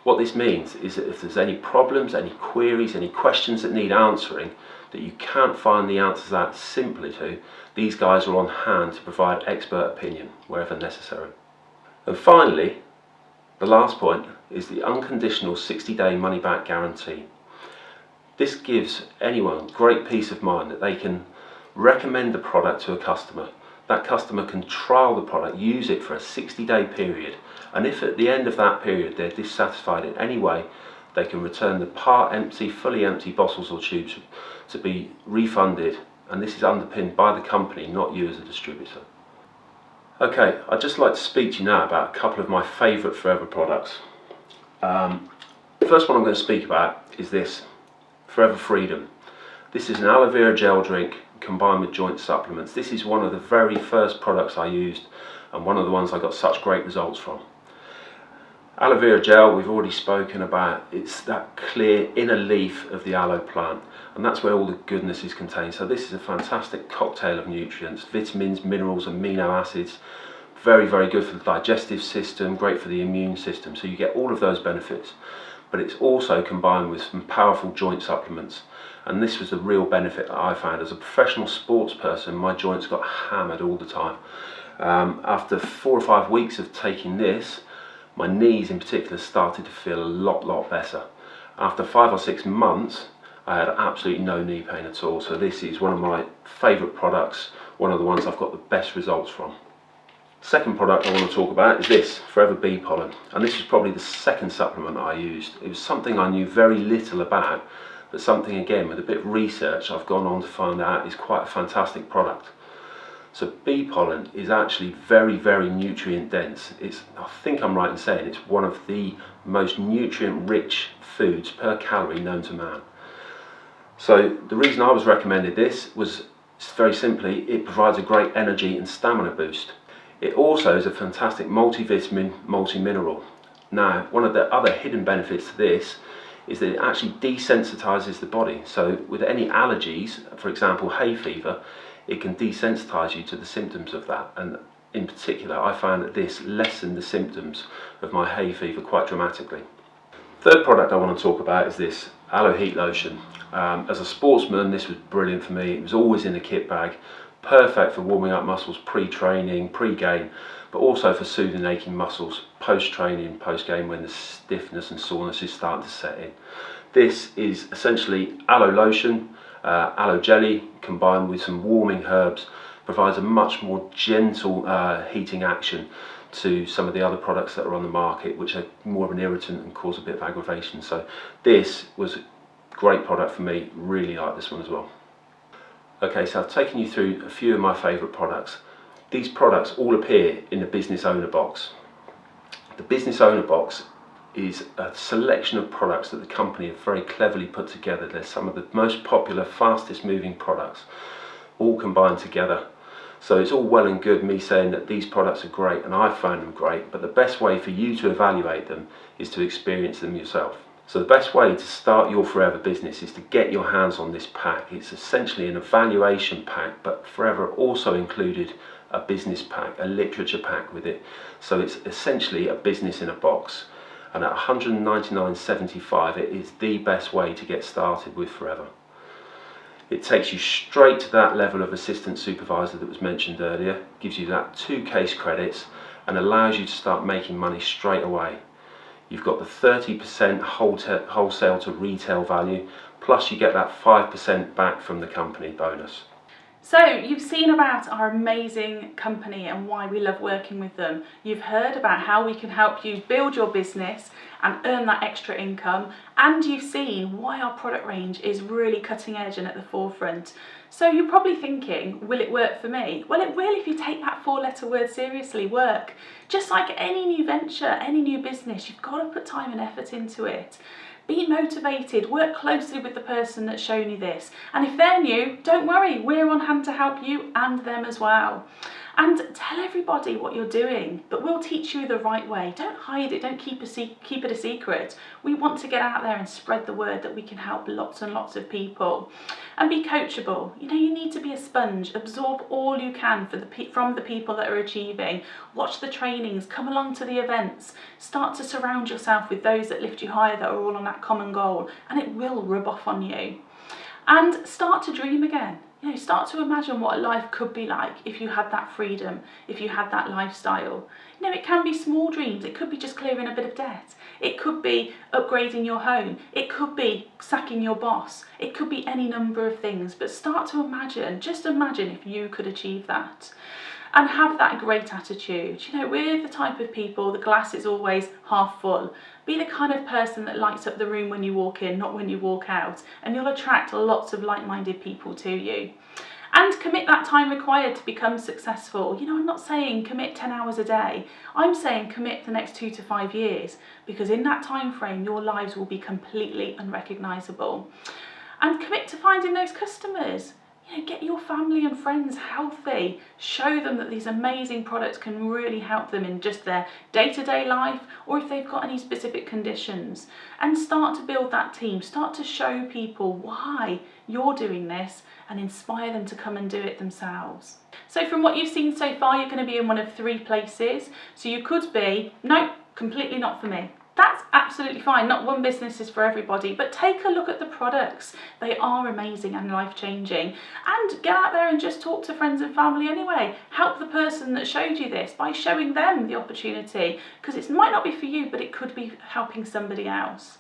What this means is that if there's any problems, any queries, any questions that need answering, that you can't find the answers out simply to, these guys are on hand to provide expert opinion wherever necessary. And finally, the last point is the unconditional 60-day money-back guarantee. This gives anyone great peace of mind that they can recommend the product to a customer. that customer can trial the product, use it for a 60-day period, and if at the end of that period they're dissatisfied in any way, they can return the part empty, fully empty bottles or tubes to be refunded, and this is underpinned by the company, not you as a distributor. Okay, I'd just like to speak to you now about a couple of my favourite Forever products. The first one I'm going to speak about is this, Forever Freedom. This is an aloe vera gel drink combined with joint supplements. This is one of the very first products I used and one of the ones I got such great results from. Aloe vera gel, we've already spoken about. It's that clear inner leaf of the aloe plant, and that's where all the goodness is contained. So this is a fantastic cocktail of nutrients, vitamins, minerals, amino acids. Very, very good for the digestive system, great for the immune system. So you get all of those benefits, but it's also combined with some powerful joint supplements. And this was the real benefit that I found. As a professional sports person, my joints got hammered all the time. After 4 or 5 weeks of taking this, my knees in particular started to feel a lot better. After 5 or 6 months, I had absolutely no knee pain at all. So this is one of my favourite products, one of the ones I've got the best results from. Second product I want to talk about is this, Forever Bee Pollen. And this is probably the second supplement I used. It was something I knew very little about, but something, again, with a bit of research I've gone on to find out is quite a fantastic product. So bee pollen is actually very, very nutrient dense. I think I'm right in saying it's one of the most nutrient rich foods per calorie known to man. So the reason I was recommended this was very simply, it provides a great energy and stamina boost. It also is a fantastic multivitamin, multi-mineral. Now, one of the other hidden benefits to this is that it actually desensitizes the body. So with any allergies, for example hay fever, it can desensitize you to the symptoms of that. And in particular, I found that this lessened the symptoms of my hay fever quite dramatically. Third product I want to talk about is this, Aloe Heat Lotion. As a sportsman, this was brilliant for me. It was always in a kit bag. Perfect for warming up muscles pre-training, pre-game, but also for soothing aching muscles post-training, post-game when the stiffness and soreness is starting to set in. This is essentially aloe lotion, aloe jelly combined with some warming herbs, provides a much more gentle heating action to some of the other products that are on the market, which are more of an irritant and cause a bit of aggravation. So this was a great product for me, really like this one as well. Okay, so I've taken you through a few of my favourite products. These products all appear in the business owner box. The business owner box is a selection of products that the company have very cleverly put together. They're some of the most popular, fastest moving products, all combined together. So it's all well and good me saying that these products are great and I've found them great, but the best way for you to evaluate them is to experience them yourself. So the best way to start your Forever business is to get your hands on this pack. It's essentially an evaluation pack, but Forever also included a business pack, a literature pack with it. So it's essentially a business in a box. And at $199.75, it is the best way to get started with Forever. It takes you straight to that level of assistant supervisor that was mentioned earlier, gives you that 2 case credits, and allows you to start making money straight away. You've got the 30% wholesale to retail value, plus you get that 5% back from the company bonus. So you've seen about our amazing company and why we love working with them. You've heard about how we can help you build your business and earn that extra income, and you've seen why our product range is really cutting edge and at the forefront. So you're probably thinking, will it work for me? Well, it will if you take that 4-letter word seriously, work. Just like any new venture, any new business, you've got to put time and effort into it. Be motivated, work closely with the person that's shown you this. And if they're new, don't worry, we're on hand to help you and them as well. And tell everybody what you're doing, but we'll teach you the right way. Don't hide it, don't keep it a secret. We want to get out there and spread the word that we can help lots and lots of people. And be coachable. You know, you need to be a sponge, absorb all you can from the people that are achieving. Watch the trainings, come along to the events, start to surround yourself with those that lift you higher, that are all on that common goal, and it will rub off on you. And start to dream again. You know, start to imagine what a life could be like if you had that freedom, if you had that lifestyle. You know, it can be small dreams. It could be just clearing a bit of debt. It could be upgrading your home. It could be sacking your boss. It could be any number of things. But start to imagine, just imagine if you could achieve that. And have that great attitude. You know, we're the type of people, the glass is always half full. Be the kind of person that lights up the room when you walk in, not when you walk out, and you'll attract lots of like-minded people to you. And commit that time required to become successful. You know, I'm not saying commit 10 hours a day. I'm saying commit the next 2 to 5 years, because in that time frame, your lives will be completely unrecognisable. And commit to finding those customers. You know, get your family and friends healthy. Show them that these amazing products can really help them in just their day-to-day life, or if they've got any specific conditions. And start to build that team. Start to show people why you're doing this and inspire them to come and do it themselves. So from what you've seen so far, you're going to be in one of 3 places. So you could be, nope, completely not for me. That's absolutely fine. Not one business is for everybody, but take a look at the products. They are amazing and life-changing. And get out there and just talk to friends and family anyway. Help the person that showed you this by showing them the opportunity, because it might not be for you, but it could be helping somebody else.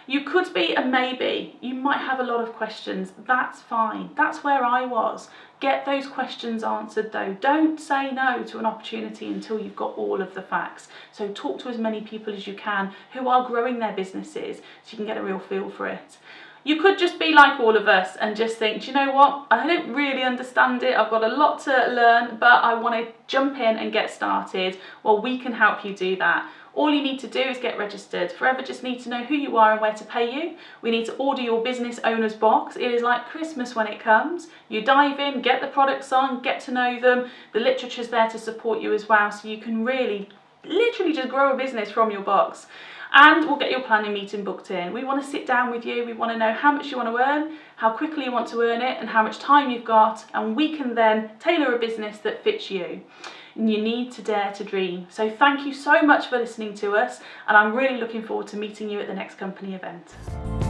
You could be a maybe. You might have a lot of questions. That's fine. That's where I was. Get those questions answered though. Don't say no to an opportunity until you've got all of the facts. So talk to as many people as you can who are growing their businesses so you can get a real feel for it. You could just be like all of us and just think, do you know what? I don't really understand it. I've got a lot to learn, but I want to jump in and get started. Well, we can help you do that. All you need to do is get registered. Forever just need to know who you are and where to pay you. We need to order your business owner's box. It is like Christmas when it comes. You dive in, get the products on, get to know them. The literature's there to support you as well, so you can really, literally just grow a business from your box. And we'll get your planning meeting booked in. We want to sit down with you. We want to know how much you want to earn, how quickly you want to earn it, and how much time you've got. And we can then tailor a business that fits you. And you need to dare to dream. So thank you so much for listening to us, and I'm really looking forward to meeting you at the next company event.